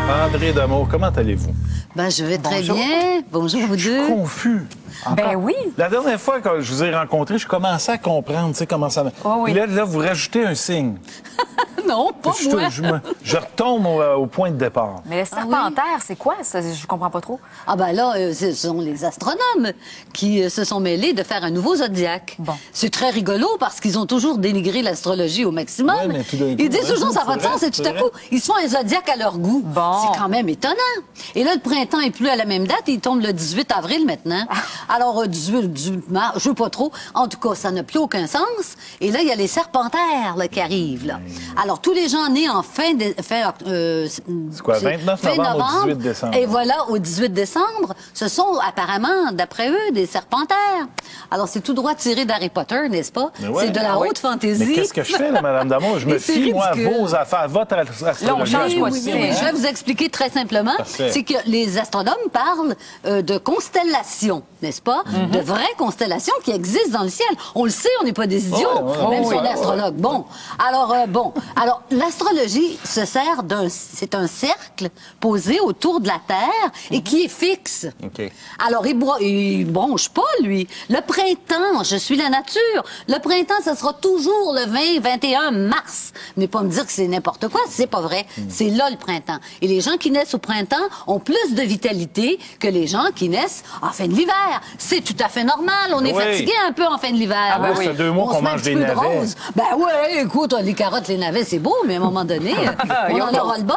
André D'Amour, comment allez-vous? Ben, je vais très bien. Bonjour, vous deux. Je suis confus. Ben oui. La dernière fois que je vous ai rencontré, je commençais à comprendre, tu sais, comment ça... Oh oui. Puis là, vous rajoutez un signe. Non, pas moi. Je retombe au point de départ. Mais les serpentaires, c'est quoi ça? Je comprends pas trop. Ah ben là, ce sont les astronomes qui se sont mêlés de faire un nouveau zodiaque. Bon. C'est très rigolo parce qu'ils ont toujours dénigré l'astrologie au maximum. Ouais, mais tout d'un coup, Ils disent ouais, toujours ça n'a pas de c'est sens vrai, et tout c'est à coup, ils se font un zodiaque à leur goût. Bon. C'est quand même étonnant. Et là, le printemps est plus à la même date. Il tombe le 18 avril maintenant. Alors, 18 mars, je sais pas trop. En tout cas, ça n'a plus aucun sens. Et là, il y a les serpentaires là, qui arrivent. Là. Alors, tous les gens nés en c'est quoi, 29 fin novembre au 18 décembre? Et voilà, au 18 décembre, ce sont apparemment, d'après eux, des serpentaires. Alors, c'est tout droit tiré d'Harry Potter, n'est-ce pas? Ouais. C'est de la haute fantaisie. Mais qu'est-ce que je fais, là, Madame D'Amour? Je me Et c'est fie, moi, à ridicule. vos affaires, à votre astrologie. Là, on change pas de Oui, signe. oui, je vais vous expliquer très simplement. Parfait. C'est que les astronomes parlent de constellations, n'est-ce pas? De vraies constellations qui existent dans le ciel. On le sait, on n'est pas des idiots, même si on est astrologue. Bon, alors l'astrologie se sert c'est un cercle posé autour de la Terre et qui est fixe. OK. Alors, il bronche pas, lui. Le printemps, je suis la nature. Le printemps, ça sera toujours le 20-21 mars. Mais pas me dire que c'est n'importe quoi, c'est pas vrai. C'est là le printemps. Et les gens qui naissent au printemps ont plus de vitalité que les gens qui naissent en fin de l'hiver. C'est tout à fait normal. On est Oui. fatigué un peu en fin de l'hiver. Ah ben oui, ça fait 2 mois On qu'on se met un mange petit des peu de navets. rose. Ben ouais, écoute, les carottes, les navets, c'est beau, mais à un moment donné, on en aura le bol.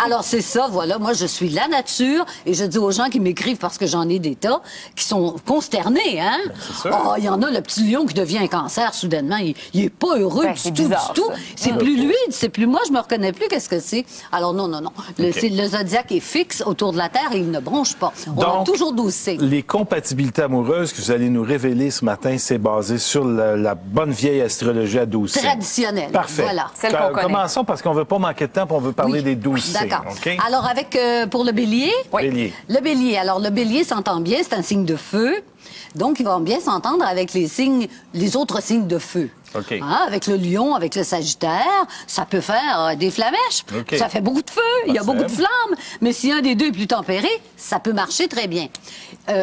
Alors, c'est ça, voilà. Moi, je suis la nature et je dis aux gens qui m'écrivent parce que j'en ai des tas, qui sont consternés, hein? c'est sûr. Oh, il y en a, le petit lion qui devient un cancer soudainement. Il est pas heureux Ben, du c'est tout, bizarre, du tout. ça. C'est plus lui, c'est plus moi, je me reconnais plus qu'est-ce que c'est. Alors, non. Le zodiaque est fixe autour de la Terre et il ne bronche pas. On a Donc, toujours 12 signes. Les compatibilités amoureuses que vous allez nous révéler ce matin, c'est basé sur la bonne vieille astrologie à 12 signes. Traditionnelle. Parfait. Voilà. Celle qu'on connaît. Commençons parce qu'on veut pas manquer de temps, puis on veut parler des 12 signes. D'accord. OK? Alors, pour le bélier. Bélier. Le bélier. Alors, le bélier s'entend bien, c'est un signe de feu. Donc, il va bien s'entendre avec les autres signes de feu. OK. Hein, avec le lion, avec le sagittaire, ça peut faire des flamèches. OK. Ça fait beaucoup de feu, il y a Parfait. beaucoup de flammes. Mais si un des deux est plus tempéré, ça peut marcher très bien.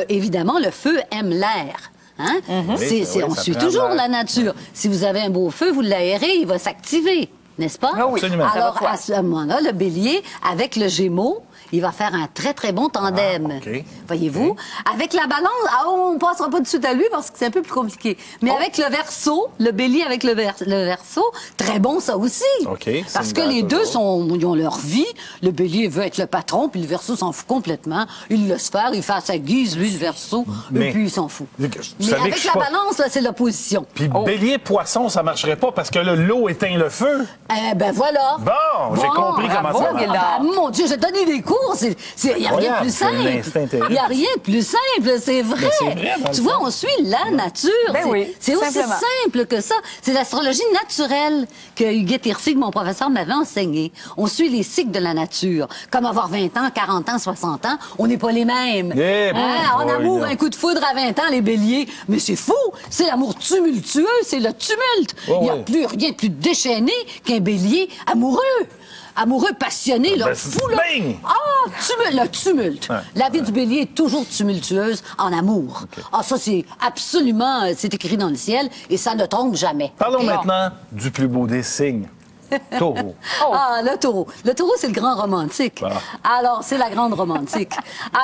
Évidemment, le feu aime l'air. Hein? Oui, On ça suit prend toujours l'air. la nature. Si vous avez un beau feu, vous l'aérez, il va s'activer. N'est-ce pas? Ah oui, absolument. ça va Alors, de soi. à ce moment-là, le bélier, avec le gémeau, il va faire un très, très bon tandem. Ah, OK. Voyez-vous? Avec la balance, on ne passera pas tout de suite à lui parce que c'est un peu plus compliqué. Mais avec le verseau, le bélier avec le verseau, très bon ça aussi. OK, c'est Parce une que les base deux toujours. ils ont leur vie. Le bélier veut être le patron, puis le verseau s'en fout complètement. Il laisse faire, il fait à sa guise, lui, le verseau, Mais- et puis il s'en fout. Vous Mais savez que avec je suis la pas- balance, là, c'est l'opposition. Puis bélier-poisson, ça marcherait pas parce que là, l'eau éteint le feu. Eh ben voilà. Bon, j'ai compris comment bravo, ça marche. Gilda. Ah, mon Dieu, j'ai donné des cours. Il n'y a rien de Incroyable, plus c'est un simple. instinct terrible. Il n'y a rien de plus simple, c'est vrai. c'est vrai, dans le Tu vois, fond. on suit la nature. Ben oui, C'est aussi simplement. simple que ça. C'est l'astrologie naturelle que Huguette Hirsig, mon professeur, m'avait enseigné. On suit les cycles de la nature. Comme avoir 20 ans, 40 ans, 60 ans, on n'est pas les mêmes. Eh, En boy, amour, là. un coup de foudre à 20 ans, les béliers. Mais c'est fou. C'est l'amour tumultueux, c'est le tumulte. Oh, Il n'y a ouais. plus rien de plus déchaîné qu'un bélier amoureux. Amoureux, passionné, là, Ben, fou, là. bing! Ah, le tumulte. Ouais. La vie du bélier est toujours tumultueuse en amour. Ah, ça, c'est absolument, c'est écrit dans le ciel et ça ne trompe jamais. Parlons OK? maintenant du plus beau des signes. Taureau. Ah, le taureau. Le taureau, c'est le grand romantique. Ah. Alors, c'est la grande romantique.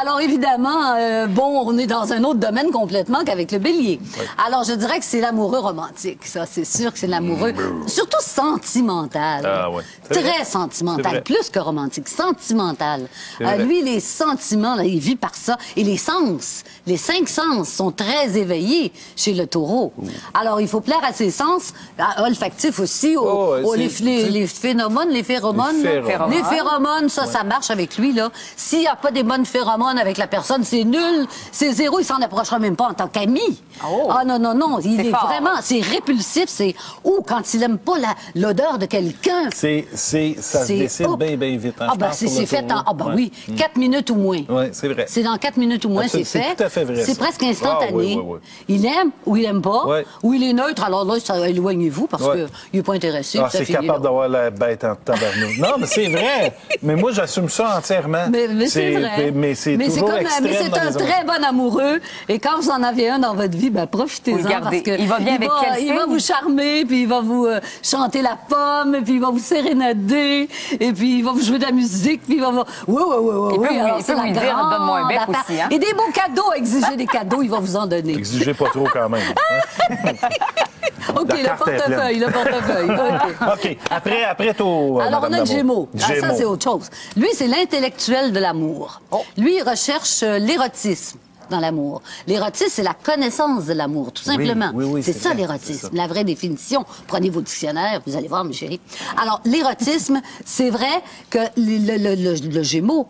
Alors, évidemment, on est dans un autre domaine complètement qu'avec le bélier. Alors, je dirais que c'est l'amoureux romantique. Ça, c'est sûr que c'est l'amoureux. Surtout sentimental. Ah, ouais. C'est Très vrai. sentimental. C'est vrai. Plus que romantique. Sentimental. C'est vrai. Lui, les sentiments, là, il vit par ça. Et les sens, les 5 sens sont très éveillés chez le taureau. Alors, il faut plaire à ses sens, olfactifs aussi, Oh, ouais, les phéromones, les phéromones. Les là. phéromones. Les phéromones, ça marche avec lui, là. S'il n'y a pas des bonnes phéromones avec la personne, c'est nul. C'est zéro, il s'en approchera même pas en tant qu'ami. Oh. Ah non, il C'est est fort. vraiment, c'est répulsif, c'est, quand il aime pas l'odeur de quelqu'un. Ça se décide hop. bien, bien vite. Hein, Ah je ben, pense, c'est pour le fait taureau. en, Ouais. oui, 4 minutes ou moins. Oui, c'est vrai. C'est dans 4 minutes ou moins, c'est Absolument, fait. c'est tout à fait vrai, C'est ça. presque instantané. Ah, oui, oui, oui. Il aime ou il aime pas. Ouais. Ou il est neutre, alors là, éloignez-vous parce Ouais. qu'il n'est pas intéressé. Ah, ça c'est finit capable d'avoir la bête en tabarnak. Non, mais c'est vrai. Mais moi, j'assume ça entièrement. Mais c'est vrai. Mais c'est toujours extrême. Mais c'est dans un les très bon amoureux. Et quand vous en avez un dans votre vie, ben Vous profitez-en. le gardez. Parce que Il va bien avec quel il va signe? vous charmer, puis il va vous chanter la pomme, puis il va vous sérénader, et puis il va vous jouer de la musique, puis il va vous... Oui. Il peut Alors, vous c'est la dire, grande donne-moi un bec affaire. aussi, hein? Et des beaux cadeaux, exiger des cadeaux, il va vous en donner. Exigez pas trop quand même. OK, La le carte est portefeuille, le portefeuille. OK. OK. Après toi, Alors, on Madame a le Damour. Gémeaux. Ah, ça, Gémeaux. c'est autre chose. Lui, c'est l'intellectuel de l'amour. Lui, il recherche l'érotisme dans l'amour. L'érotisme, c'est la connaissance de l'amour, tout simplement. oui, c'est c'est ça, vrai, l'érotisme. c'est ça. La vraie définition. Prenez vos dictionnaires, vous allez voir, mes chéris. Alors, l'érotisme, c'est vrai que le Gémeaux,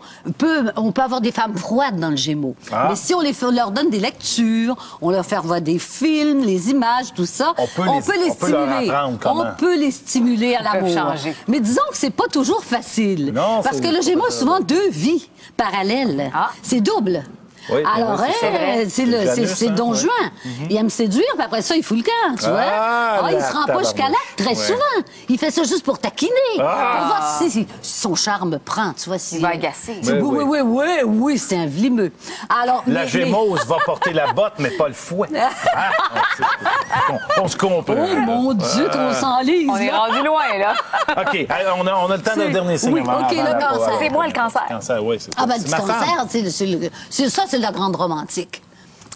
on peut avoir des femmes froides dans le Gémeaux. Ah. Mais si on leur donne des lectures, on leur fait voir des films, les images, tout ça, On peut les stimuler. leur apprendre comment. On peut les stimuler à peuvent l'amour. changer. Mais disons que c'est pas toujours facile. Non, parce c'est- que le Gémeaux a souvent deux vies parallèles. Ah. C'est double. Oui, Alors, oui, c'est vrai. c'est Janus, c'est hein, Don ouais. Juan. Il aime séduire, puis après ça, il fout le camp, tu vois. Ah, Il la se rend pas jusqu'à l'acte très tabarnouche. souvent. Il fait ça juste pour taquiner. Ah. Pour voir si son charme prend, tu vois. Il va agacer. Oui, Oui, oui, c'est un vlimeux. Alors, La Gémeause va porter la botte, mais pas le fouet. Hein? On se comprend. Oh mon Dieu, qu'on s'enlise. On est là. rendu loin, là. OK, on a le temps de le dernier signe. Oui, avant- OK, le avant- cancer. C'est moi le cancer. Cancer, oui, c'est Ah ben, c'est du ma femme. cancer, c'est la grande romantique.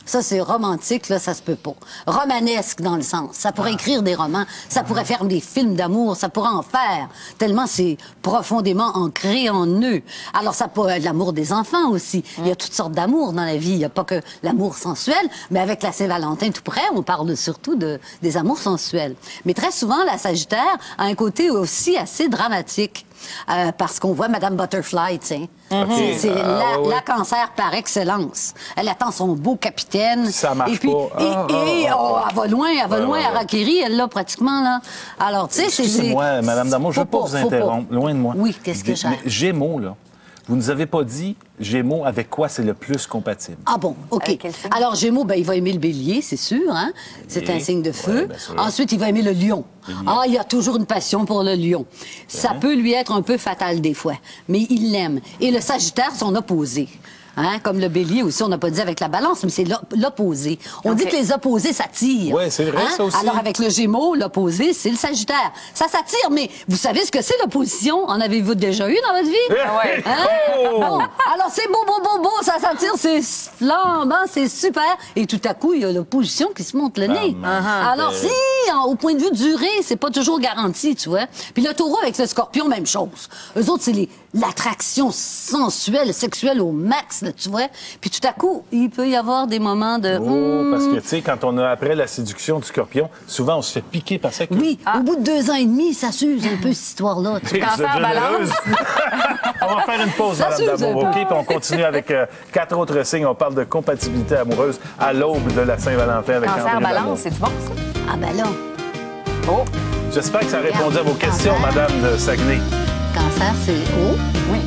Ça, c'est romantique, là, ça se peut pas. Romanesque, dans le sens. Ça pourrait écrire des romans, ça pourrait faire des films d'amour, ça pourrait en faire, tellement c'est profondément ancré en eux. Alors, ça peut être l'amour des enfants aussi. Il y a toutes sortes d'amour dans la vie. Il n'y a pas que l'amour sensuel, mais avec la Saint-Valentin tout près, on parle surtout des amours sensuels. Mais très souvent, la Sagittaire a un côté aussi assez dramatique. Parce qu'on voit Madame Butterfly, tu sais. C'est la cancer par excellence. Elle attend son beau capitaine. Ça marche et puis, pas. elle va loin, à Rakiri, elle l'a pratiquement, là. Alors, tu sais, c'est... Excusez-moi, Madame Damour, je ne veux pas Faut vous interrompre. Loin de moi. Oui, qu'est-ce que j'ai? Mais Gémeaux, là, vous nous avez pas dit Gémeaux avec quoi c'est le plus compatible. Ah bon, OK. Avec quel signe? Alors, Gémeaux, ben, il va aimer le bélier, c'est sûr. Hein? C'est un signe de feu. Ouais, bien sûr. Ensuite, il va aimer le lion. Ah, il y a toujours une passion pour le lion. Ça peut lui être un peu fatal des fois, mais il l'aime. Et le Sagittaire, son opposé. Hein? Comme le bélier aussi, on n'a pas dit avec la balance, mais c'est l'opposé. On dit que les opposés s'attirent. Oui, c'est vrai, ça aussi. Alors, avec le Gémeaux, l'opposé, c'est le Sagittaire. Ça s'attire, mais vous savez ce que c'est l'opposition? En avez-vous déjà eu dans votre vie? ouais. Hein? Oh! Bon, alors c'est beau, ça s'attire, c'est flambant, c'est super. Et tout à coup, il y a l'opposition qui se monte le nez. Alors si, au point de vue durée, c'est pas toujours garanti, tu vois. Puis le Taureau avec le Scorpion, même chose. Eux autres, c'est l'attraction sensuelle, sexuelle au max, là, tu vois. Puis tout à coup, il peut y avoir des moments de... Oh, parce que, tu sais, quand on a après la séduction du scorpion, souvent, on se fait piquer par ça. Oui, au bout de 2 ans et demi, ça s'use un peu, cette histoire-là. tu vois. Cancer, balance. On va faire une pause, Ça Madame s'use un Damour, peu. OK? Puis on continue avec 4 autres signes. On parle de compatibilité amoureuse à l'aube de la Saint-Valentin avec Cancer, André Damour. balance, c'est du bon, ça? Ah ben là, Oh, J'espère que ça a répondu à vos questions, Cancer. Madame de Saguenay. cancer, c'est haut. oui.